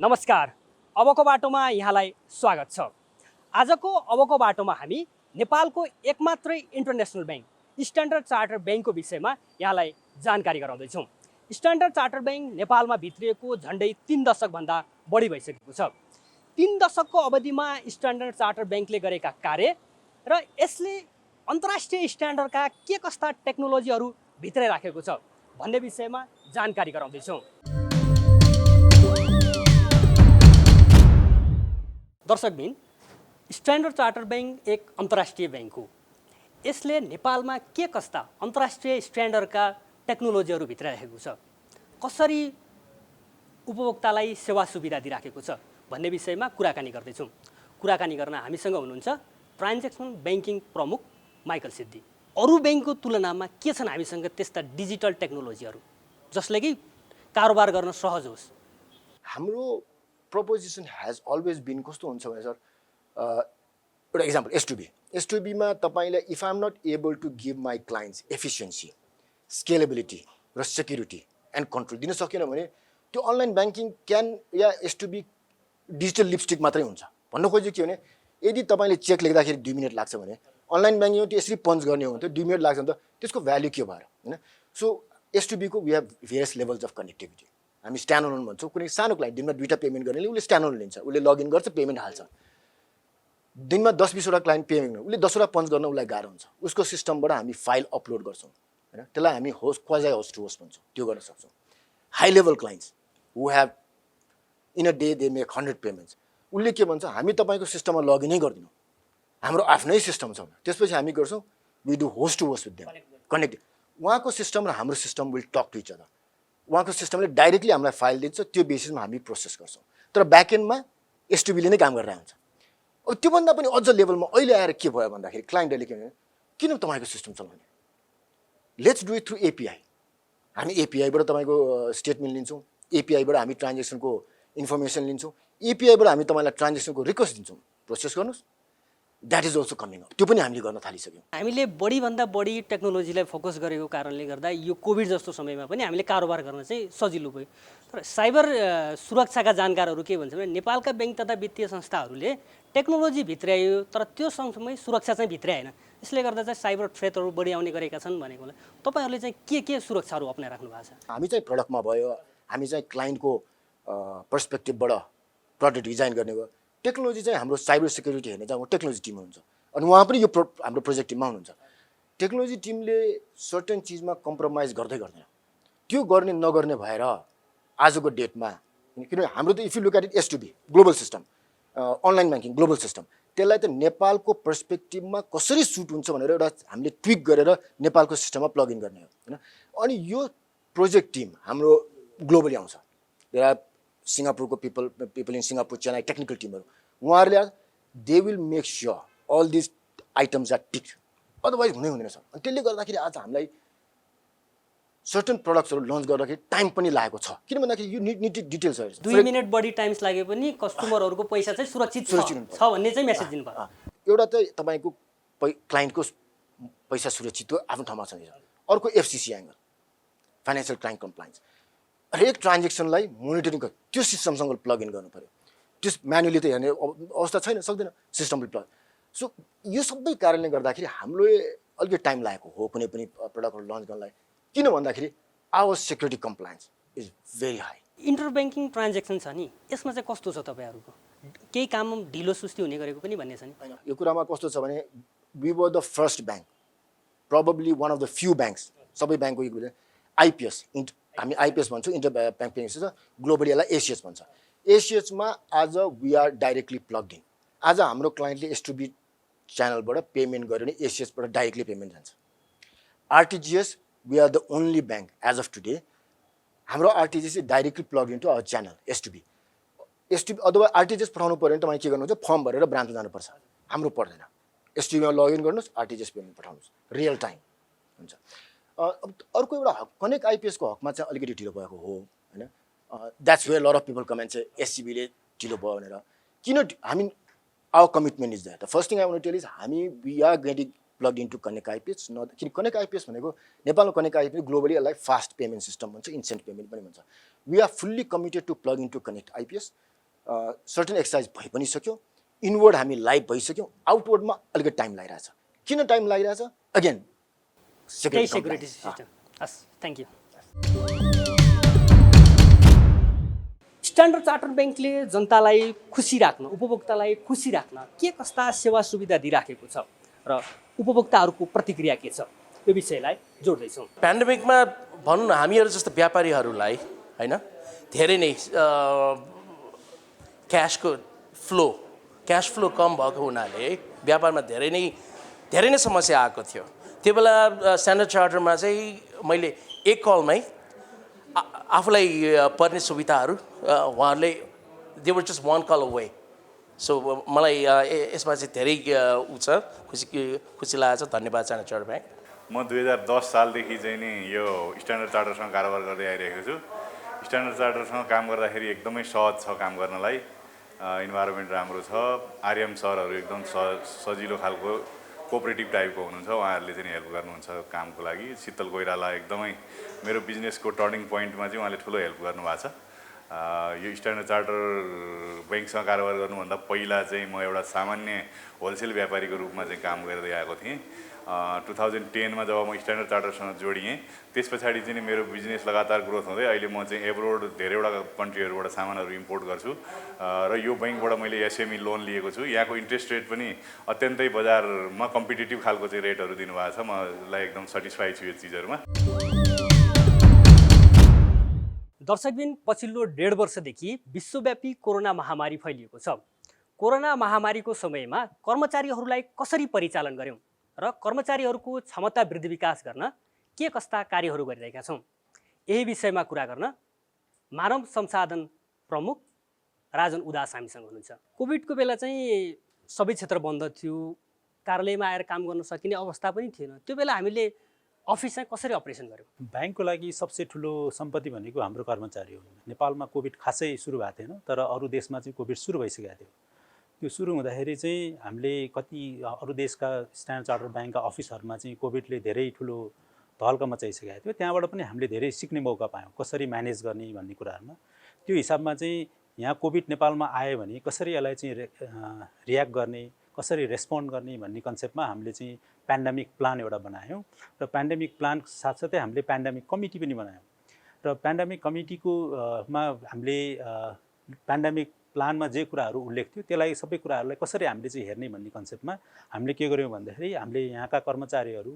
नमस्कार। अबको बाटोमा यहाँलाई स्वागत छ। आजको अबको बाटोमा हामी नेपालको एकमात्रै इन्टरनेसनल बैंक स्ट्यान्डर्ड चार्टर्ड बैंकको विषयमा यहाँलाई जानकारी गराउँदैछौँ। स्ट्यान्डर्ड चार्टर्ड बैंक नेपालमा भित्रिएको झन्डै 3 दशकभन्दा बढी भइसकेको छ। 3 दशकको अवधिमा स्ट्यान्डर्ड चार्टर्ड बैंकले गरेका कार्य र यसले अन्तर्राष्ट्रिय स्ट्यान्डर्डका के कस्ता टेक्नोलोजीहरू भित्रै राखेको छ भन्ने विषयमा जानकारी गराउँदैछौँ। दर्शकबिन, स्ट्यान्डर्ड चार्टर्ड बैंक एक अन्तर्राष्ट्रिय बैंक हो। यसले नेपालमा के कस्ता अन्तर्राष्ट्रिय स्ट्यान्डर्डका टेक्नोलोजीहरू भित्र राखेको छ, कसरी उपभोक्तालाई सेवा सुविधा दिइराखेको छ भन्ने विषयमा कुराकानी गर्दैछौँ। कुराकानी गर्न हामीसँग हुनुहुन्छ ट्रान्जेक्सन ब्याङ्किङ प्रमुख माइकल सिद्धि। अरू बैंकको तुलनामा के छन् हामीसँग त्यस्ता डिजिटल टेक्नोलोजीहरू जसले कि कारोबार गर्न सहज होस्? हाम्रो proposition has always been कस्तो हुन्छ भने सर एउटा एक्जाम्पल S2B मा तपाईले if I am not able to give my clients efficiency, scalability र सेक्युरिटी एन्ड कन्ट्रोल दिन सकेन भने त्यो अनलाइन ब्याङ्किङ क्यान या S2B डिजिटल लिपस्टिक मात्रै हुन्छ। भन्न खोजेको के भने यदि तपाईले चेक लेख्दाखेरि 2 मिनेट लाग्छ भने अनलाइन ब्याङ्किङ त्यो यसरी पञ्च गर्ने हो भने त 2 मिनेट लाग्छ भने त त्यसको भ्याल्यु के भयो हैन? सो S2B को we have various levels of connectivity. हामी स्ट्यान्ड अलोन भन्छौँ। कुनै सानो क्लाइन्ट दिनमा 2टा पेमेन्ट गर्नेले उसले स्ट्यान्ड अलोन लिन्छ, उसले लगइन गर्छ, पेमेन्ट हाल्छ। दिनमा 10-20 वटा क्लाइन्ट पेमेन्ट गर्छ, उसले 10 वटा पञ्च गर्न उसलाई गाह्रो हुन्छ। उसको सिस्टमबाट हामी फाइल अपलोड गर्छौँ हैन? त्यसलाई हामी host quasi host to host भन्छौँ। त्यो गर्न सक्छौँ। High level clients who have in a day they make 100 payments, उसले के भन्छ, हामी तपाईको सिस्टममा लगइनै गर्दिनौँ, हाम्रो आफ्नै सिस्टम छ। त्यसपछि हामी गर्छौँ we do host to host with them, connect. उहाँको सिस्टम र हाम्रो system will talk to each other. उहाँको सिस्टमले डाइरेक्टली हामीलाई फाइल दिन्छ, त्यो बेसिसमा हामी प्रोसेस गर्छौँ। तर ब्याकएन्डमा S2B ले नै काम गरिरहेको हुन्छ। अब त्योभन्दा पनि अझ लेभलमा अहिले आएर के भयो भन्दाखेरि क्लाइन्टले के भने किन तपाईँको सिस्टम चलाउने, let's do it through API. हामी एपिआईबाट तपाईँको स्टेटमेन्ट लिन्छौँ, एपिआईबाट हामी ट्रान्जेक्सनको इन्फर्मेसन लिन्छौँ, एपिआईबाट हामी तपाईँलाई ट्रान्जेक्सनको रिक्वेस्ट दिन्छौँ, प्रोसेस गर्नुहोस्। That is also coming up. त्यो पनि हामीले गर्न थालिसक्यौँ। हामीले बढीभन्दा बढी टेक्नोलोजीलाई फोकस गरेको कारणले गर्दा यो कोभिड जस्तो समयमा पनि हामीले कारोबार गर्न चाहिँ सजिलो भयो। तर साइबर सुरक्षाका जानकारहरू के भन्छ भने नेपालका बैंक तथा वित्तीय संस्थाहरूले टेक्नोलोजी भित्रायो तर त्यो सँगसँगै सुरक्षा चाहिँ भित्राएन। यसले गर्दा चाहिँ साइबर थ्रेटहरू बढी आउने गरेका छन् भनेकोले तपाईँहरूले चाहिँ के सुरक्षाहरू अपनाइराख्नु भएको छ? हामी चाहिँ प्रडक्टमा भयो, हामी चाहिँ क्लाइन्टको पर्सपेक्टिभबाट प्रडक्ट डिजाइन गर्ने भयो। टेक्नोलोजी चाहिँ हाम्रो साइबर सिक्युरिटी हेर्ने चाहिँ टेक्नोलोजी टिम हुनुहुन्छ अनि उहाँ पनि यो हाम्रो प्रोजेक्ट टिममा हुनुहुन्छ। टेक्नोलोजी टिमले सर्टेन चिजमा कम्प्रोमाइज गर्दैन। त्यो गर्ने नगर्ने भएर आजको डेटमा, किनभने हाम्रो त if you look at it S2B global system, online banking global system, त्यसलाई त नेपालको पर्सपेक्टिभमा कसरी सुट हुन्छ भनेर एउटा हामीले ट्विक गरेर नेपालको सिस्टममा प्लग इन गर्ने हो हैन? अनि यो प्रोजेक्ट टिम हाम्रो ग्लोबली आउँछ। सिङ्गापुरको people in Singapore, Chennai technical टिमहरू, उहाँहरूले they will make sure all this items are tick, otherwise हुँदैन सर। अनि त्यसले गर्दाखेरि आज हामीलाई सर्टेन प्रडक्ट्सहरू लन्च गर्दाखेरि टाइम पनि लागेको छ। किन भन्दाखेरि यो निड डिटेल्स 2 मिनेट बढी टाइम्स लागे पनि कस्टमरहरूको पैसा चाहिँ सुरक्षित छ भन्ने चाहिँ मेसेज दिनु पर्यो। एउटा चाहिँ तपाईँको क्लाइन्टको पैसा सुरक्षित हो, आफ्नो ठाउँमा छ। अर्को FCC angle, financial crime compliance. हरेक ट्रान्जेक्सनलाई मोनिटरिङ त्यो सिस्टमसँग प्लग इन गर्नु पर्यो। त्यो म्यानुअली त हेर्ने अवस्था छैन, सक्दैन, सिस्टमले प्लग। सो यो सबै कारणले गर्दाखेरि हाम्रो अलिकति टाइम लागेको हो कुनै पनि प्रडक्टहरू लन्च गर्नलाई। किन भन्दाखेरि our security compliance is very high. Inter banking transaction छ नि, यसमा चाहिँ कस्तो छ तपाईँहरूको? केही काम ढिलो सुस्ती हुने गरेको पनि भन्ने छ नि? होइन, यो कुरामा कस्तो छ भने we were the first bank, probably one of the few banks, सबै ब्याङ्कको आइपिएस, हामी आइपिएस भन्छौँ, इन्टर ब्याङ्क पेमेन्ट छ, ग्लोबली यसलाई ACH भन्छ। ACHमा आज we are directly plugged in. आज हाम्रो क्लाइन्टले S2B च्यानलबाट पेमेन्ट गर्यो भने ACHबाट डाइरेक्टली पेमेन्ट जान्छ। RTGS we are the only bank as of today, हाम्रो RTGS directly plug into our channel S2B। अथवा RTGS पठाउनु पऱ्यो भने तपाईँ के गर्नुहुन्छ, फर्म भरेर ब्रान्चमा जानुपर्छ, हाम्रो पर्दैन। S2Bमा लगइन गर्नुहोस्, RTGS पेमेन्ट पठाउनुहोस्, रियल टाइम हुन्छ। अर्को एउटा कनेक्ट आइपिएसको हकमा चाहिँ अलिकति ढिलो भएको हो हैन? That's where lot of people comment चाहिँ SCB ले ढिलो भयो भनेर। किन हामी our commitment is that. The first thing I want to tell is हामी we are plug into connect IPS न किन कनेक्ट आइपिएस भनेको नेपालमा कनेक्ट आइपिएस ग्लोबली यसलाई फास्ट पेमेन्ट सिस्टम भन्छ इन्स्टेन्ट पेमेन्ट पनि भन्छ we are fully committed to plug into connect IPS certain exercise भइ पनि सक्यो इनवर्ड हामी लाइभ भइसक्यौँ आउटवर्डमा अलिकति टाइम लागिरहेछ किन टाइम लागिरहेछ अगेन सेक्युरिटी सिस्टम हस् थ्याङ्क यू स्ट्यान्डर्ड चार्टर्ड ब्याङ्कले जनतालाई खुसी राख्न उपभोक्तालाई खुसी राख्न के कस्ता सेवा सुविधा दिइराखेको छ र उपभोक्ताहरूको प्रतिक्रिया के छ यो विषयलाई जोड्दैछौँ पेन्डेमिकमा भनौँ न हामीहरू जस्तो व्यापारीहरूलाई होइन धेरै नै क्यास फ्लो कम भएको हुनाले व्यापारमा धेरै नै समस्या आएको थियो त्यो बेला स्ट्यान्डर्ड चार्टरमा चाहिँ मैले एक कलमै आफूलाई पर्ने सुविधाहरू उहाँहरूले they were just one call away so मलाई यसमा चाहिँ धेरै उ छ खुसी लागेको छ धन्यवाद स्ट्यान्डर्ड चार्टर्ड ब्याङ्क म 2010 सालदेखि चाहिँ नि यो स्ट्यान्डर्ड चार्टरसँग कारोबार गर्दै आइरहेको छु स्ट्यान्डर्ड चार्टरसँग काम गर्दाखेरि एकदमै सहज छ काम गर्नलाई इन्भाइरोमेन्ट राम्रो छ आर्यम सरहरू एकदम सजिलो खालको कोअपरेटिभ टाइपको हुनुहुन्छ उहाँहरूले चाहिँ हेल्प गर्नुहुन्छ कामको लागि शीतल कोइराला एकदमै मेरो बिजनेसको टर्निङ पोइन्टमा चाहिँ उहाँले ठुलो हेल्प गर्नुभएको छ यो स्ट्यान्डर्ड चार्टर ब्याङ्कसँग कारोबार गर्नुभन्दा पहिला चाहिँ म एउटा सामान्य होलसेल व्यापारीको रूपमा चाहिँ काम गर्दै आएको थिएँ 2010मा जब म स्ट्यान्डर्ड चार्टरसँग जोडिएँ त्यस पछाडि चाहिँ मेरो बिजनेस लगातार ग्रोथ हुँदै अहिले म चाहिँ एब्रोड धेरैवटा कन्ट्रीहरूबाट सामानहरू इम्पोर्ट गर्छु र यो ब्याङ्कबाट मैले एसएमई लोन लिएको छु यहाँको इन्ट्रेस्ट रेट पनि अत्यन्तै बजारमा कम्पिटिटिभ खालको चाहिँ रेटहरू दिनुभएको छ मलाई एकदम सेटिस्फाई छु यो चिजहरूमा दर्शकबिन पछिल्लो 1.5 वर्षदेखि विश्वव्यापी कोरोना महामारी फैलिएको छ कोरोना महामारीको समयमा कर्मचारीहरूलाई कसरी परिचालन गर्यौं र कर्मचारीहरूको क्षमता वृद्धि विकास गर्न के कस्ता कार्यहरू गरिरहेका छौं यही विषयमा कुरा गर्न मानव संसाधन प्रमुख राजन उदास हामीसँग हुनुहुन्छ कोभिडको बेला चाहिँ सबै क्षेत्र बन्द थियो कार्यालयमा आएर काम गर्न सकिने अवस्था पनि थिएन त्यो बेला हामीले अफिस चाहिँ कसरी अपरेसन गर्यौं ब्याङ्कको लागि सबसे ठुलो सम्पत्ति भनेको हाम्रो कर्मचारी हो नेपालमा कोभिड खासै सुरु भएको थिएन तर अरू देशमा चाहिँ कोभिड सुरु भइसकेको थियो त्यो सुरु हुँदाखेरि चाहिँ हामीले कति अरू देशका स्ट्यान्डर्ड चार्टर्ड ब्याङ्कका अफिसहरूमा चाहिँ कोभिडले धेरै ठुलो धल्का मचाइसकेको थियो त्यहाँबाट पनि हामीले धेरै सिक्ने मौका पायौँ कसरी म्यानेज गर्ने भन्ने कुराहरूमा त्यो हिसाबमा चाहिँ यहाँ कोभिड नेपालमा आयो भने कसरी यसलाई चाहिँ रियाक्ट गर्ने कसरी रेस्पोन्ड गर्ने भन्ने कन्सेप्टमा हामीले चाहिँ पेन्डेमिक प्लान एउटा बनायौँ र पेन्डेमिक प्लान साथसाथै हामीले पेन्डेमिक कमिटी पनि बनायौँ र पेन्डेमिक कमिटीको मा हामीले पेन्डेमिक प्लानमा जे कुराहरू उल्लेख थियो त्यसलाई सबै कुराहरूलाई कसरी हामीले चाहिँ हेर्ने भन्ने कन्सेप्टमा हामीले के गर्यौँ भन्दाखेरि हामीले यहाँका कर्मचारीहरू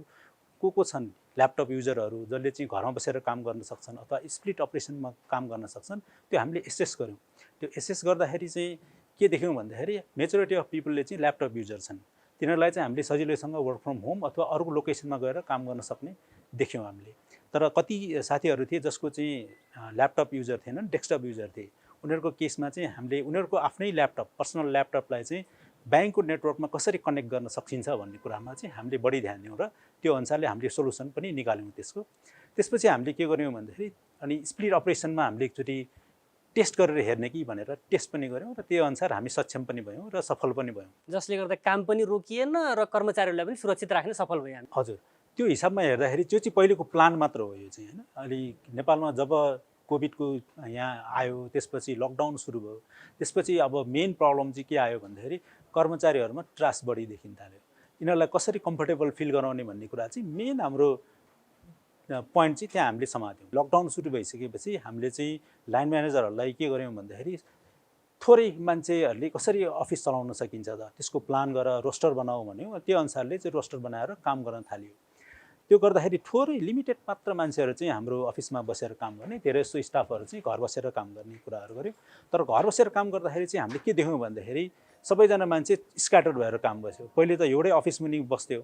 को छन् ल्यापटप युजरहरू जसले चाहिँ घरमा बसेर काम गर्न सक्छन् अथवा स्प्लिट अपरेसनमा काम गर्न सक्छन् त्यो हामीले एसेस गर्यौँ त्यो एसेस गर्दाखेरि चाहिँ के देख्यौँ भन्दाखेरि मेजोरिटी अफ पिपलले चाहिँ ल्यापटप युजर छन् तिनीहरूलाई चाहिँ हामीले सजिलैसँग वर्क फ्रम होम अथवा अर्को लोकेसनमा गएर काम गर्न सक्ने देख्यौँ हामीले तर कति साथीहरू थिए जसको चाहिँ ल्यापटप युजर थिएनन् डेस्कटप युजर थिए उनीहरूको केसमा चाहिँ हामीले उनीहरूको आफ्नै ल्यापटप पर्सनल ल्यापटपलाई चाहिँ ब्याङ्कको नेटवर्कमा कसरी कनेक्ट गर्न सकिन्छ भन्ने कुरामा चाहिँ हामीले बढी ध्यान दियौँ र त्यो अनुसारले हामीले सोल्युसन पनि निकाल्यौँ त्यसपछि हामीले के गर्यौँ भन्दाखेरि अनि स्प्लिट अपरेसनमा हामीले एकचोटि टेस्ट गरेर हेर्ने कि भनेर टेस्ट पनि गऱ्यौँ र त्यो अनुसार हामी सक्षम पनि भयौँ र सफल पनि भयौँ जसले गर्दा काम पनि रोकिएन र कर्मचारीहरूलाई पनि सुरक्षित राख्न सफल भयौँ हजुर त्यो हिसाबमा हेर्दाखेरि त्यो चाहिँ पहिलेको प्लान मात्र हो यो चाहिँ होइन अलि नेपालमा जब कोभिडको यहाँ आयो त्यसपछि लकडाउन सुरु भयो त्यसपछि अब मेन प्रब्लम चाहिँ के आयो भन्दाखेरि कर्मचारीहरूमा ट्रस्ट बढी देखिन थाल्यो यिनीहरूलाई कसरी कम्फर्टेबल फिल गराउने भन्ने कुरा चाहिँ मेन हाम्रो पोइन्ट चाहिँ त्यहाँ हामीले समात्यौँ लकडाउन सुरु भइसकेपछि हामीले चाहिँ लाइन म्यानेजरहरूलाई के गर्यौँ भन्दाखेरि थोरै मान्छेहरूले कसरी अफिस चलाउन सकिन्छ त त्यसको प्लान गरेर रोस्टर बनाऊ भन्यो त्यो अनुसारले चाहिँ रोस्टर बनाएर काम गर्न थाल्यो त्यो गर्दाखेरि थोरै लिमिटेड मात्र मान्छेहरू चाहिँ हाम्रो अफिसमा बसेर काम गर्ने धेरै जस्तो स्टाफहरू चाहिँ घर बसेर काम गर्ने कुराहरू गर्यो तर घर बसेर काम गर्दाखेरि चाहिँ हामीले के देख्यौँ भन्दाखेरि सबैजना मान्छे स्क्याटर्ड भएर काम बस्यो पहिले त एउटै अफिस मुनि बस्थ्यो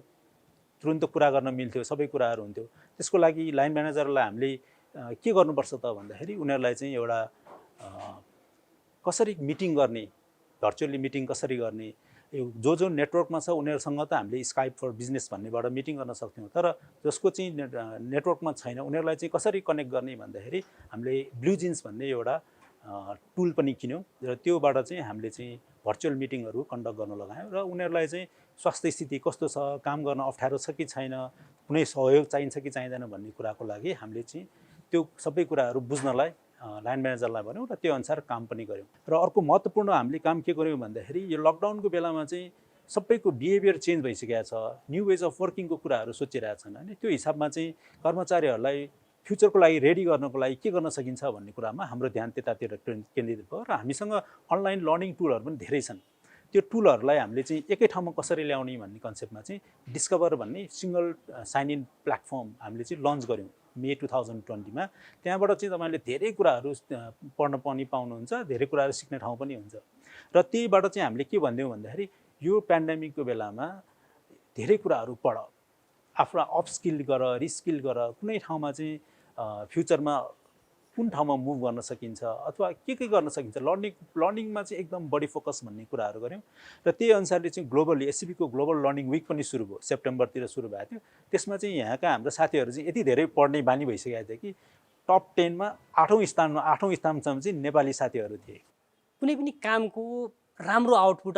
तुरुन्त कुरा गर्न मिल्थ्यो सबै कुराहरू हुन्थ्यो त्यसको लागि लाइन म्यानेजरलाई हामीले के गर्नुपर्छ त भन्दाखेरि उनीहरूलाई चाहिँ एउटा कसरी मिटिङ गर्ने भर्चुअली मिटिङ कसरी गर्ने जो नेटवर्कमा छ उनीहरूसँग त हामीले स्काइप फर बिजनेस भन्नेबाट मिटिङ गर्न सक्थ्यौँ तर जसको चाहिँ नेटवर्कमा छैन उनीहरूलाई चाहिँ कसरी कनेक्ट गर्ने भन्दाखेरि हामीले ब्लु जिन्स भन्ने एउटा टुल पनि किन्यौँ र त्योबाट चाहिँ हामीले चाहिँ भर्चुअल मिटिङहरू कन्डक्ट गर्न लगायौँ र उनीहरूलाई चाहिँ स्वास्थ्य स्थिति कस्तो छ, काम गर्न अप्ठ्यारो छ कि छैन, कुनै सहयोग चाहिन्छ कि चाहिँदैन भन्ने कुराको लागि हामीले चाहिँ त्यो सबै कुराहरू बुझ्नलाई लाइन म्यानेजरलाई भन्यौँ र त्यो अनुसार काम पनि गऱ्यौँ। र अर्को महत्त्वपूर्ण हामीले काम के गर्यौँ भन्दाखेरि यो लकडाउनको बेलामा चाहिँ सबैको बिहेभियर चेन्ज भइसकेको छ, न्यू वेज अफ वर्किङको कुराहरू सोचिरहेछन् होइन। त्यो हिसाबमा चाहिँ कर्मचारीहरूलाई फ्युचरको लागि रेडी गर्नको लागि के गर्न सकिन्छ भन्ने कुरामा हाम्रो ध्यान त्यतातिर केन्द्रित भयो र हामीसँग अनलाइन लर्निङ टुलहरू पनि धेरै छन्। त्यो टुलहरूलाई हामीले चाहिँ एकै ठाउँमा कसरी ल्याउने भन्ने कन्सेप्टमा चाहिँ डिस्कभर भन्ने सिङ्गल साइन इन प्लेटफर्म हामीले चाहिँ लन्च गऱ्यौँ मे 2020मा। त्यहाँबाट चाहिँ तपाईँले धेरै कुराहरू पढ्न पनि पाउनुहुन्छ, धेरै कुराहरू सिक्ने ठाउँ पनि हुन्छ। र त्यहीबाट चाहिँ हामीले के भन्दैछौँ भन्दाखेरि यो पेन्डेमिकको बेलामा धेरै कुराहरू पढ, आफ्नो अपस्किल गर, रिस्किल गर, कुनै ठाउँमा चाहिँ फ्युचरमा कुन ठाउँमा मुभ गर्न सकिन्छ अथवा के गर्न सकिन्छ, लर्निङमा चाहिँ एकदम बढी फोकस भन्ने कुराहरू गऱ्यौँ। र त्यही अनुसारले चाहिँ ग्लोबली एससिबीको ग्लोबल लर्निङ विक पनि सुरु भयो, सेप्टेम्बरतिर सुरु भएको थियो। त्यसमा चाहिँ यहाँका हाम्रो साथीहरू चाहिँ यति धेरै पढ्ने बानी भइसकेको थियो कि टप 10मा 8औँ स्थानमा चाहिँ नेपाली साथीहरू थिए। कुनै पनि कामको राम्रो आउटपुट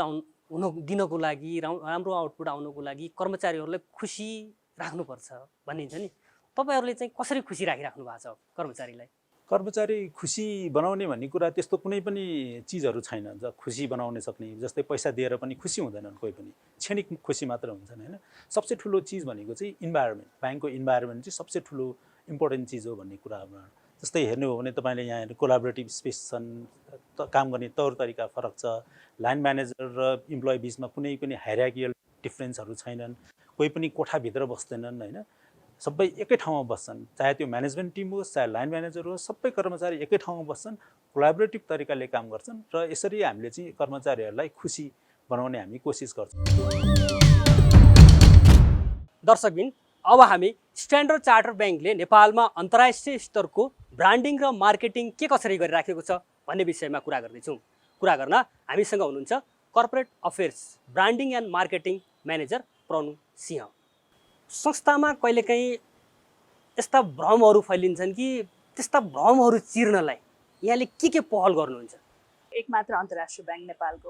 दिनको लागि, राम्रो आउटपुट आउनको लागि कर्मचारीहरूलाई खुसी राख्नुपर्छ भनिन्छ नि। तपाईँहरूले चाहिँ कसरी खुसी राखिराख्नु भएको छ कर्मचारीलाई? कर्मचारी खुसी बनाउने भन्ने कुरा त्यस्तो कुनै पनि चिजहरू छैन खुसी बनाउन सक्ने। जस्तै पैसा दिएर पनि खुसी हुँदैनन् कोही पनि, क्षणिक खुसी मात्र हुन्छन् होइन। सबसे ठुलो चिज भनेको चाहिँ इन्भाइरोमेन्ट, ब्याङ्कको इन्भाइरोमेन्ट चाहिँ सबसे ठुलो इम्पोर्टेन्ट चिज हो भन्ने कुरामा। जस्तै हेर्नु हो भने तपाईँले यहाँ कोलाबोरेटिभ स्पेस छन्, काम गर्ने तौर तरिका फरक छ, लाइन म्यानेजर र इम्प्लोइ बिचमा कुनै पनि हायरार्कियल डिफ्रेन्सहरू छैनन्, कोही पनि कोठाभित्र बस्दैनन् होइन। सबै एकै ठाउँमा बस्छन्, चाहे त्यो म्यानेजमेन्ट टिम होस् चाहे लाइन म्यानेजर होस्, सबै कर्मचारी एकै ठाउँमा बस्छन्, कोलाबोरेटिभ तरिकाले काम गर्छन् र यसरी हामीले चाहिँ कर्मचारीहरूलाई खुसी बनाउने हामी कोसिस गर्छौँ। दर्शकबिन, अब हामी स्ट्यान्डर्ड चार्टर ब्याङ्कले नेपालमा अन्तर्राष्ट्रिय स्तरको ब्रान्डिङ र मार्केटिङ के कसरी गरिराखेको छ भन्ने विषयमा कुरा गर्दैछौँ। कुरा गर्न हामीसँग हुनुहुन्छ corporate affairs branding and marketing manager Pranu Singh. संस्थामा कहिलेकाहीँ यस्ता भ्रमहरू फैलिन्छन् कि त्यस्ता भ्रमहरू चिर्नलाई यहाँले के पहल गर्नुहुन्छ? एक मात्र अन्तर्राष्ट्रिय ब्याङ्क नेपालको,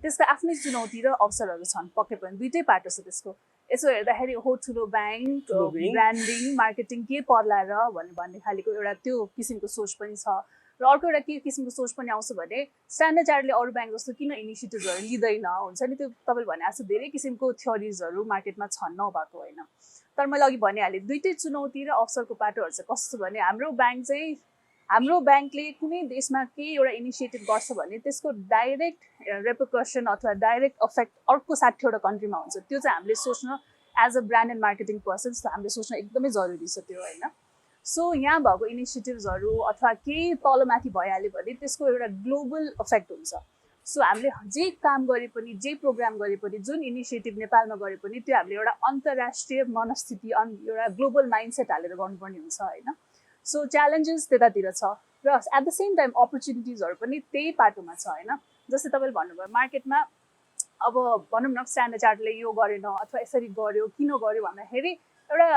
त्यसको आफ्नै चुनौती र अवसरहरू छन्, पक्कै पनि दुइटै पाटो छ त्यसको। यसो हेर्दाखेरि हो ठुलो ब्याङ्क, ब्रान्डिङ मार्केटिङ के पर्ला र भन्ने खालको एउटा त्यो किसिमको सोच पनि छ। र अर्को एउटा के किसिमको सोच पनि आउँछ भने स्ट्यान्डर्ड चार्टरले अरू ब्याङ्क जस्तो किन इनिसिएटिभ्सहरू लिँदैन, हुन्छ नि। त्यो तपाईँले भने जस्तो धेरै किसिमको थ्योरिजहरू मार्केटमा छन्, नभएको होइन। तर मैले अघि भनिहालेँ दुइटै चुनौती र अवसरको पाटोहरू चाहिँ कस्तो भने हाम्रो ब्याङ्कले कुनै देशमा केही एउटा इनिसिएटिभ गर्छ भने त्यसको डाइरेक्ट रेपरकसन अथवा डाइरेक्ट अफेक्ट अर्को 60वटा कन्ट्रीमा हुन्छ। त्यो चाहिँ हामीले सोच्न as a brand and marketing persons हामीले सोच्न एकदमै जरुरी छ त्यो होइन। सो यहाँ भएको इनिसिएटिभ्सहरू अथवा केही तलमाथि भइहाल्यो भने त्यसको एउटा ग्लोबल इफेक्ट हुन्छ। सो हामीले जे काम गरे पनि, जे प्रोग्राम गरे पनि, जुन इनिसिएटिभ नेपालमा गरे पनि त्यो हामीले एउटा अन्तर्राष्ट्रिय मनस्थिति, एउटा ग्लोबल माइन्डसेट हालेर गर्नुपर्ने हुन्छ होइन। सो च्यालेन्जेस त्यतातिर छ र एट द सेम टाइम अपर्च्युनिटिजहरू पनि त्यही पाटोमा छ होइन। जस्तै तपाईँले भन्नुभयो मार्केटमा अब भनौँ न स्ट्यान्डर्ड चार्टरले यो गरेन अथवा यसरी गर्यो, किन गर्यो भन्दाखेरि एउटा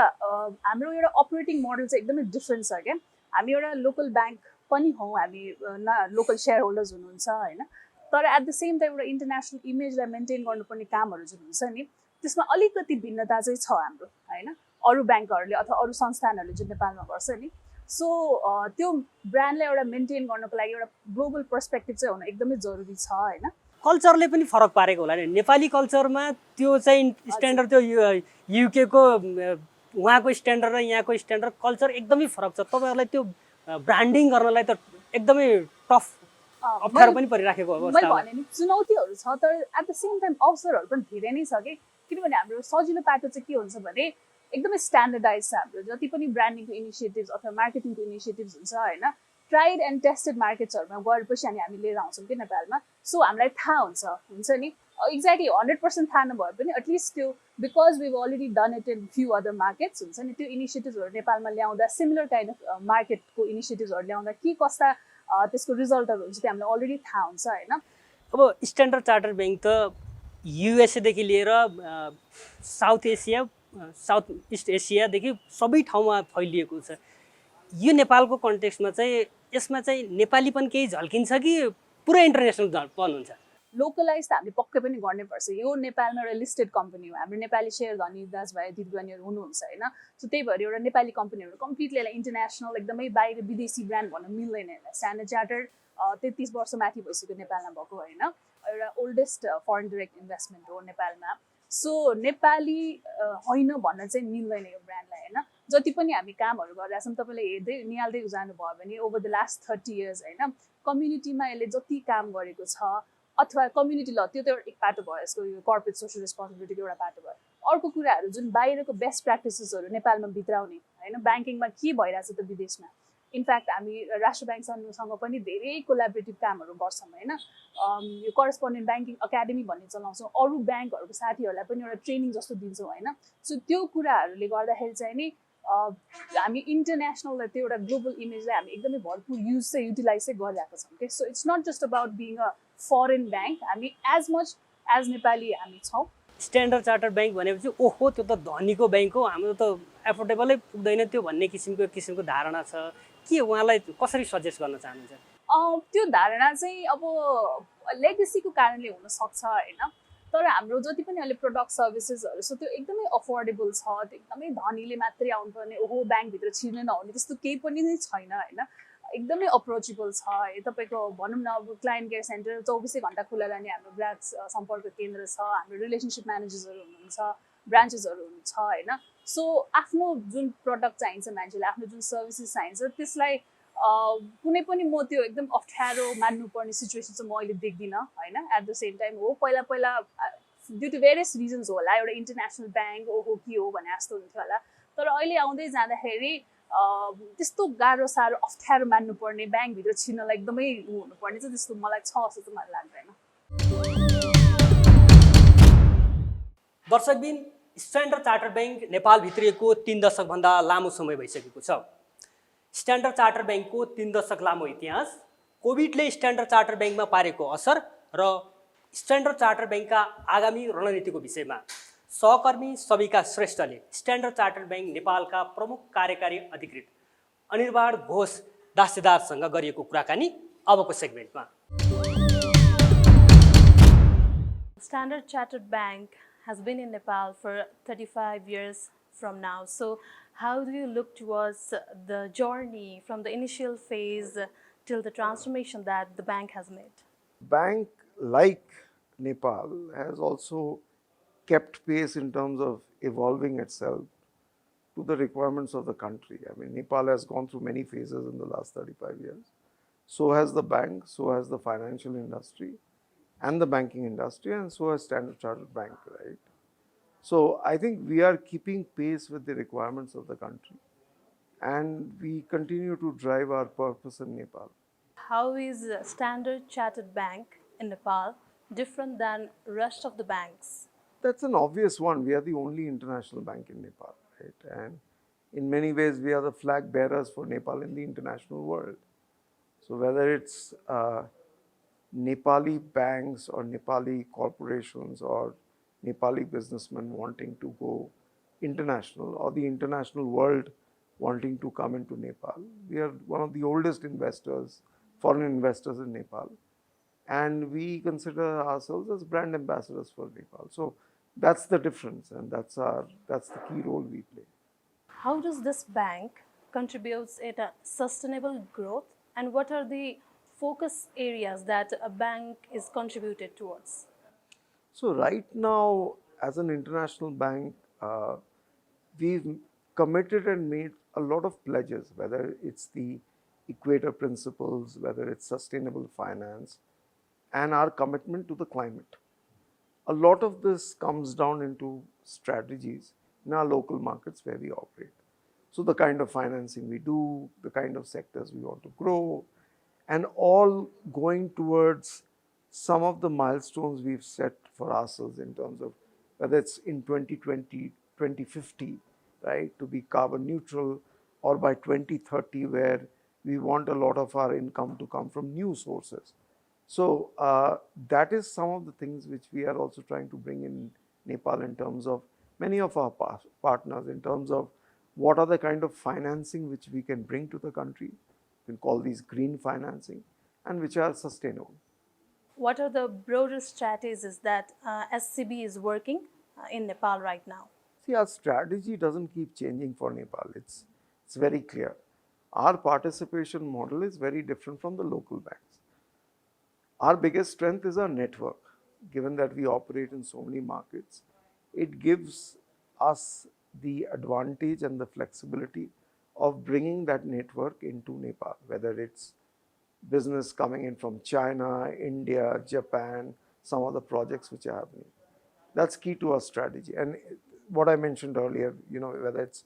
हाम्रो एउटा अपरेटिङ मोडल चाहिँ एकदमै डिफ्रेन्ट छ क्या। हामी एउटा लोकल ब्याङ्क पनि हौँ, हामी लोकल सेयर होल्डर्स हुनुहुन्छ होइन। तर एट द सेम टाइम एउटा इन्टरनेसनल इमेजलाई मेन्टेन गर्नुपर्ने कामहरू जुन हुन्छ नि त्यसमा अलिकति भिन्नता चाहिँ छ हाम्रो होइन, अरू ब्याङ्कहरूले अथवा अरू संस्थानहरूले जुन नेपालमा गर्छ नि। सो त्यो ब्रान्डलाई एउटा मेन्टेन गर्नको लागि एउटा ग्लोबल पर्सपेक्टिभ चाहिँ हुन एकदमै जरुरी छ होइन। कल्चरले पनि फरक पारेको होला नि। नेपाली कल्चरमा त्यो चाहिँ स्ट्यान्डर्ड, त्यो युकेको उहाँको स्ट्यान्डर्ड र यहाँको स्ट्यान्डर्ड कल्चर एकदमै फरक छ। तपाईँहरूलाई त्यो ब्रान्डिङ गर्नलाई त एकदमै टफ अप्ठ्यारो पनि परिराखेको अवस्था। मैले भने नि चुनौतीहरू छ, तर एट द सेम टाइम अवसरहरू पनि धेरै नै छ कि। किनभने हाम्रो सजिलो पाटो चाहिँ के हुन्छ भने एकदमै स्ट्यान्डर्डाइज छ हाम्रो जति पनि ब्रान्डिङको इनिसिएटिभ्स अथवा मार्केटिङको इनिसिएटिभ्स हुन्छ होइन। ट्राइड एन्ड टेस्टेड मार्केट्सहरूमा गएपछि हामी लिएर आउँछौँ कि नेपालमा। सो हामीलाई थाहा हुन्छ नि एक्ज्याक्टली 100% थाहा नभए पनि एटलिस्ट त्यो because we already done it in few other markets हुन्छ नि। त्यो इनिसिएटिभ्सहरू नेपालमा ल्याउँदा सिमिलर काइन्ड अफ मार्केटको इनिसिएटिभ्सहरू ल्याउँदा के कस्ता त्यसको रिजल्टहरू हुन्छ त्यो हामीलाई अलरेडी थाहा हुन्छ होइन। अब स्ट्यान्डर्ड चार्टर ब्याङ्क त युएसएदेखि लिएर साउथ ईस्ट एसियादेखि सबै ठाउँमा फैलिएको छ। यो नेपालको कन्टेक्स्टमा चाहिँ यसमा चाहिँ नेपालीपन केही झल्किन्छ कि पुरै इन्टरनेसनल पन हुन्छ? लोकलाइज त हामीले पक्कै पनि गर्नैपर्छ। यो नेपालमा एउटा लिस्टेड कम्पनी हो, हाम्रो नेपाली सेयर धनी दाजुभाइ दिदीबहिनीहरू हुनुहुन्छ होइन। सो त्यही भएर एउटा नेपाली कम्पनीहरू कम्प्लिटली यसलाई इन्टरनेसनल एकदमै बाहिर विदेशी ब्रान्ड भन्न मिल्दैन यसलाई। स्ट्यान्डर्ड चार्टर्ड 33 वर्ष माथि भइसक्यो नेपालमा भएको होइन, एउटा ओल्डेस्ट फरेन डिरेक्ट इन्भेस्टमेन्ट हो नेपालमा। सो नेपाली होइन भन्न चाहिँ मिल्दैन यो ब्रान्डलाई होइन। जति पनि हामी कामहरू गरिरहेको छौँ तपाईँले हेर्दै निहाल्दै जानुभयो भने ओभर द लास्ट 30 इयर्स होइन, कम्युनिटीमा यसले जति काम गरेको छ अथवा कम्युनिटी ल त्यो त एक पाटो भयो, यसको यो कर्पोरेट सोसियल रेस्पोन्सिबिलिटीको एउटा पाटो भयो। अर्को कुराहरू जुन बाहिरको बेस्ट प्र्याक्टिसेसहरू नेपालमा भित्राउने होइन, ब्याङ्किङमा के भइरहेछ त विदेशमा। इनफ्याक्ट हामी राष्ट्र ब्याङ्कसँग पनि धेरै कोलाबरेटिभ कामहरू गर्छौँ होइन। यो करेस्पोन्डेन्ट ब्याङ्किङ एकाडेमी भन्ने चलाउँछौँ, अरू ब्याङ्कहरूको साथीहरूलाई पनि एउटा ट्रेनिङ जस्तो दिन्छौँ होइन। सो त्यो कुराहरूले गर्दाखेरि चाहिँ नि हामी इन्टरनेसनल त्यो एउटा ग्लोबल इमेजलाई हामी एकदमै भरपुर युटिलाइज चाहिँ गरिरहेको छौँ कि। So it's not just about being a foreign bank, हामी एज मच एज नेपाली हामी छौँ। स्ट्यान्डर्ड चार्टर्ड ब्याङ्क भनेपछि ओहो त्यो त धनीको ब्याङ्क हो, हाम्रो त एफोर्डेबलै पुग्दैन त्यो भन्ने किसिमको धारणा छ के? उहाँलाई कसरी सजेस्ट गर्न चाहनुहुन्छ? त्यो धारणा चाहिँ अब लेगेसीको कारणले हुनसक्छ होइन, तर हाम्रो जति पनि अहिले प्रडक्ट सर्भिसेसहरू छ त्यो एकदमै अफोर्डेबल छ। त्यो एकदमै धनीले मात्रै आउनुपर्ने, ओहो ब्याङ्कभित्र छिर्नै नहुने त्यस्तो केही पनि नै छैन होइन। एकदमै अप्रोचेबल छ। तपाईँको भनौँ न अब क्लाइन्ट केयर सेन्टर 24 घन्टा खुला रहने हाम्रो ग्राहक सम्पर्क केन्द्र छ, हाम्रो रिलेसनसिप म्यानेजर्सहरू हुनुहुन्छ, ब्रान्चेसहरू हुन्छ होइन। सो आफ्नो जुन प्रडक्ट चाहिन्छ मान्छेलाई, आफ्नो जुन सर्भिसेस चाहिन्छ त्यसलाई कुनै पनि म त्यो एकदम अप्ठ्यारो मान्नुपर्ने सिचुएसन चाहिँ म अहिले देख्दिनँ होइन। एट द सेम टाइम हो पहिला ड्यु टु भेरियस रिजन्स होला एउटा इन्टरनेसनल ब्याङ्क ओहो के हो भने जस्तो हुन्थ्यो होला, तर अहिले आउँदै जाँदाखेरि त्यस्तो गाह्रो साह्रो अप्ठ्यारो मान्नुपर्ने ब्याङ्कभित्र छिर्नलाई एकदमै हुनुपर्ने चाहिँ त्यस्तो मलाई छ जस्तो चाहिँ मलाई लाग्दैन। दर्शकबिन, स्ट्यान्डर्ड चार्टर्ड ब्याङ्क नेपाल भित्रिएको 3 दशकभन्दा लामो समय भइसकेको छ। स्ट्यान्डर्ड चार्टर्ड ब्याङ्कको 3 दशक लामो इतिहास, कोभिडले स्ट्यान्डर्ड चार्टर्ड ब्याङ्कमा पारेको असर र स्ट्यान्डर्ड चार्टर्ड ब्याङ्कका आगामी रणनीतिको विषयमा सहकर्मी सबिका श्रेष्ठले स्ट्यान्डर्ड चार्टर्ड ब्याङ्क नेपालका प्रमुख कार्यकारी अधिकृत अनिर्बाण घोष दास्यदारसँग गरिएको कुराकानी अबको सेगमेन्टमा। Standard Chartered Bank has been in Nepal for 35 years from now. So how do you look towards the journey from the initial phase till the transformation that the bank has made? Bank like Nepal has also kept pace in terms of evolving itself to the requirements of the country. I mean, Nepal has gone through many phases in the last 35 years. So has the bank, so has the financial industry and the banking industry, and so has Standard Chartered Bank, right? So I think we are keeping pace with the requirements of the country, and we continue to drive our purpose in Nepal. How is Standard Chartered Bank in Nepal different than rest of the banks? That's an obvious one. We are the only international bank in Nepal, right? And in many ways, we are the flag bearers for Nepal in the international world. So whether it's Nepali banks or Nepali corporations or Nepali businessmen wanting to go international, or the international world wanting to come into Nepal, we are one of the oldest investors, foreign investors in Nepal, and we consider ourselves as brand ambassadors for Nepal. So that's the difference, and that's the key role we play. How does this bank contributes it a sustainable growth, and what are the focus areas that a bank is contributed towards? So right now, as an international bank, we've committed and made a lot of pledges, whether it's the Equator Principles, whether it's sustainable finance, and our commitment to the climate. A lot of this comes down into strategies in our local markets where we operate. So the kind of financing we do, the kind of sectors we want to grow, and all going towards some of the milestones we've set for ourselves in terms of whether it's in 2020, 2050, right, to be carbon neutral, or by 2030 where we want a lot of our income to come from new sources. So that is some of the things which we are also trying to bring in Nepal in terms of many of our partners, in terms of what are the kind of financing which we can bring to the country, we can call these green financing, and which are sustainable. What are the broader strategies that SCB is working in Nepal right now? See, our strategy doesn't keep changing for Nepal. It's very clear. Our participation model is very different from the local banks. Our biggest strength is our network. Given that we operate in so many markets, it gives us the advantage and the flexibility of bringing that network into Nepal, whether it's business coming in from China, India, Japan, some of the projects which are happening. That's key to our strategy. And what I mentioned earlier, whether it's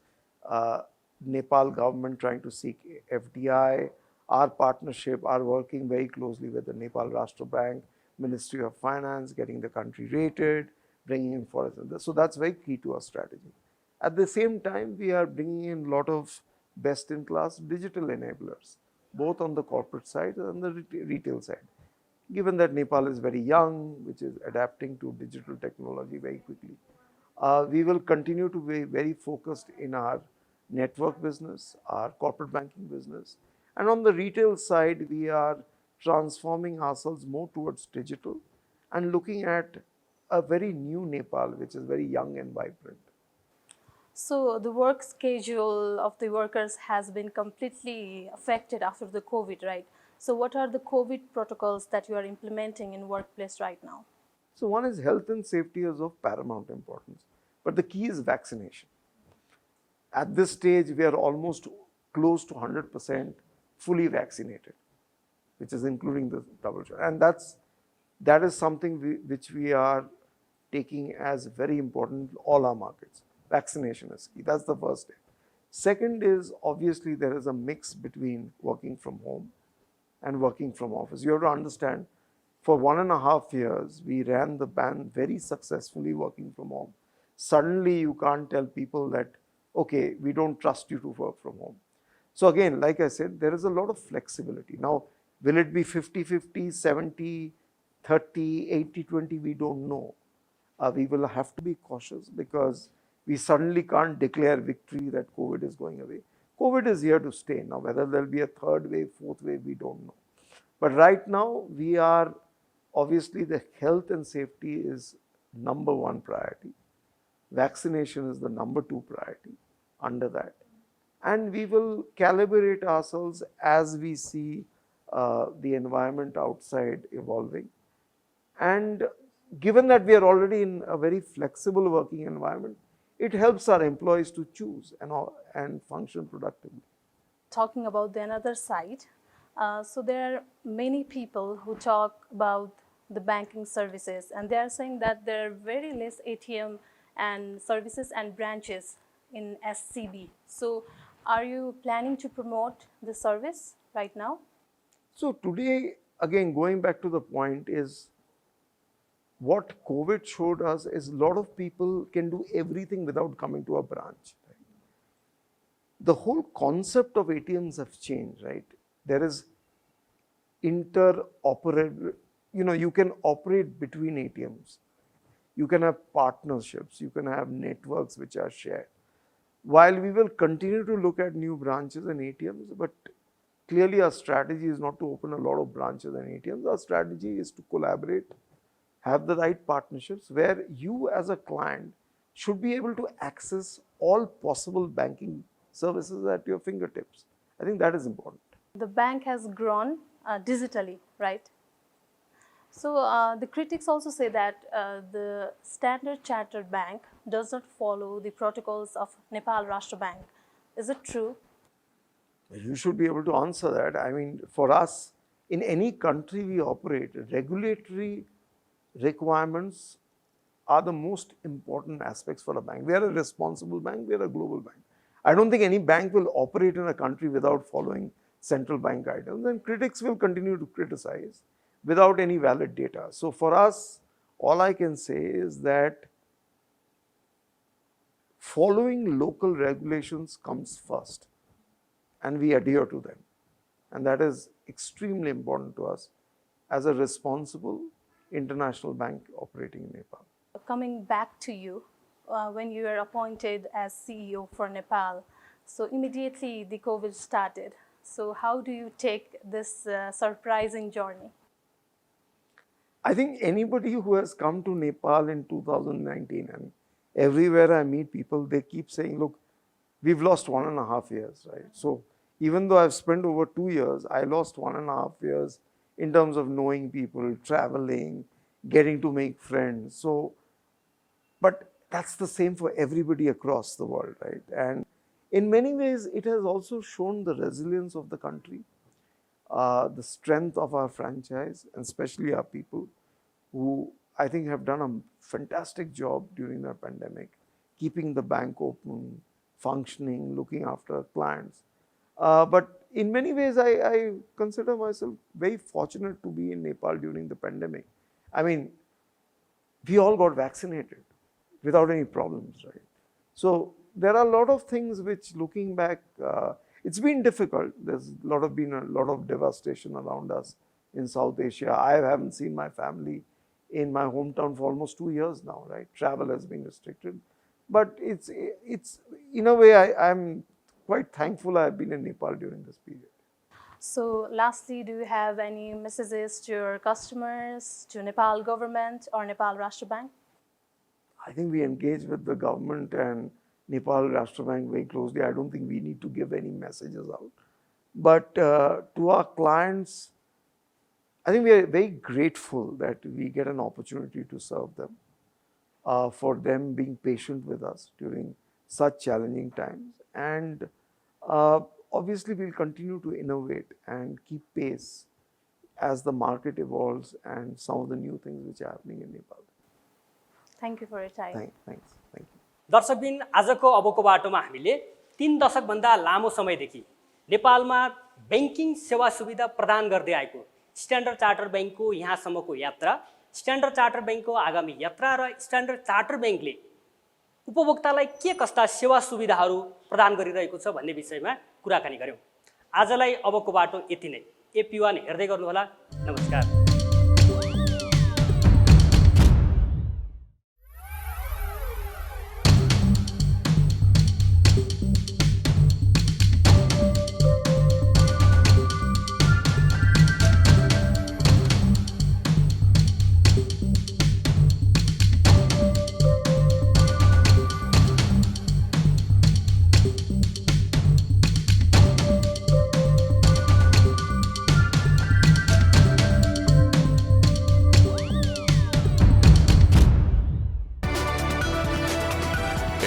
Nepal government trying to seek FDI, our partnership, are working very closely with the Nepal Rashtra Bank, Ministry of Finance, getting the country rated, bringing in foreigners. So that's very key to our strategy. At the same time, we are bringing in a lot of best-in-class digital enablers, both on the corporate side and the retail side. Given that Nepal is very young, which is adapting to digital technology very quickly, we will continue to be very focused in our network business, our corporate banking business. And on the retail side, we are transforming ourselves more towards digital and looking at a very new Nepal, which is very young and vibrant. So the work schedule of the workers has been completely affected after the COVID, right? So what are the COVID protocols that you are implementing in workplace right now? So one is health and safety is of paramount importance, but the key is vaccination. At this stage, we are almost close to 100% fully vaccinated, which is including the double shot. And that is something which we are taking as very important in all our markets. Vaccination is key. That's the first step. Second is, obviously, there is a mix between working from home and working from office. You have to understand, for 1.5 years, we ran the ban very successfully working from home. Suddenly, you can't tell people that, okay, we don't trust you to work from home. So again, like I said, there is a lot of flexibility. Now, will it be 50-50, 70-30, 80-20? We don't know. We will have to be cautious because we suddenly can't declare victory that COVID is going away. COVID is here to stay. Now, whether there'll be a third wave, fourth wave, we don't know. But right now, we are, obviously, the health and safety is #1 priority. Vaccination is the #2 priority under that. And we will calibrate ourselves as we see the environment outside evolving. And given that we are already in a very flexible working environment, it helps our employees to choose and function productively. Talking about the another side, so there are many people who talk about the banking services, and they are saying that there are very less ATM and services and branches in SCB. So are you planning to promote the service right now? So today, again, going back to the point is, what COVID showed us is a lot of people can do everything without coming to a branch. Right? The whole concept of ATMs have changed, right? There is interoperable, you can operate between ATMs. You can have partnerships, you can have networks which are shared. While we will continue to look at new branches and ATMs, but clearly our strategy is not to open a lot of branches and ATMs. Our strategy is to collaborate, have the right partnerships where you as a client should be able to access all possible banking services at your fingertips. I think that is important. The bank has grown digitally, right? So the critics also say that the Standard Chartered Bank does not follow the protocols of Nepal Rashtra Bank. Is it true? You should be able to answer that. I mean, for us, in any country we operate, regulatory requirements are the most important aspects for a bank. We are a responsible bank, we are a global bank. I don't think any bank will operate in a country without following central bank guidance, and critics will continue to criticize without any valid data. So for us, all I can say is that following local regulations comes first, and we adhere to them. And that is extremely important to us as a responsible international bank operating in Nepal. Coming back to you, when you were appointed as CEO for Nepal, So immediately the COVID started. So how do you take this surprising journey? I think anybody who has come to Nepal in 2019, and everywhere I meet people, they keep saying, look, we've lost 1.5 years, right? So even though I've spent over 2 years, I lost 1.5 years in terms of knowing people, traveling, getting to make friends. So, but that's the same for everybody across the world, right? And in many ways, it has also shown the resilience of the country, the strength of our franchise, and especially our people, who I think have done a fantastic job during the pandemic, keeping the bank open, functioning, looking after clients. But in many ways, I consider myself very fortunate to be in Nepal during the pandemic. I mean, we all got vaccinated without any problems, right? So there are a lot of things which, looking back, it's been difficult. There's been a lot of devastation around us in South Asia. I haven't seen my family in my hometown for almost 2 years now, right? Travel has been restricted. But it's in a way, I'm quite thankful I've been in Nepal during this period. So lastly, do you have any messages to your customers, to Nepal government or Nepal Rashtra Bank? I think we engage with the government and Nepal Rashtra Bank very closely. I don't think we need to give any messages out. But to our clients, I think we are very grateful that we get an opportunity to serve them, for them being patient with us during such challenging times. And obviously, we'll continue to innovate and keep pace as the market evolves and some of the new things which are happening in Nepal. Thank you for your time. Thanks. Thank you. दर्शकबिन आजको अबको बाटोमा हामीले 3 दशकभन्दा लामो समयदेखि नेपालमा banking सेवा सुविधा प्रदान गर्दै आएको स्ट्यान्डर्ड चार्टर बैंकको यहाँसम्मको यात्रा, स्ट्यान्डर्ड चार्टर बैंकको आगामी यात्रा र स्ट्यान्डर्ड चार्टर बैंकले उपभोक्तालाई के कस्ता सेवा सुविधाहरू प्रदान गरिरहेको छ भन्ने विषयमा कुराकानी गर्यौं। आजलाई अबको बाटो यति नै। AP1 हेर्दै गर्नुहोला। नमस्कार।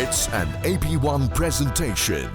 It's an AP1 presentation.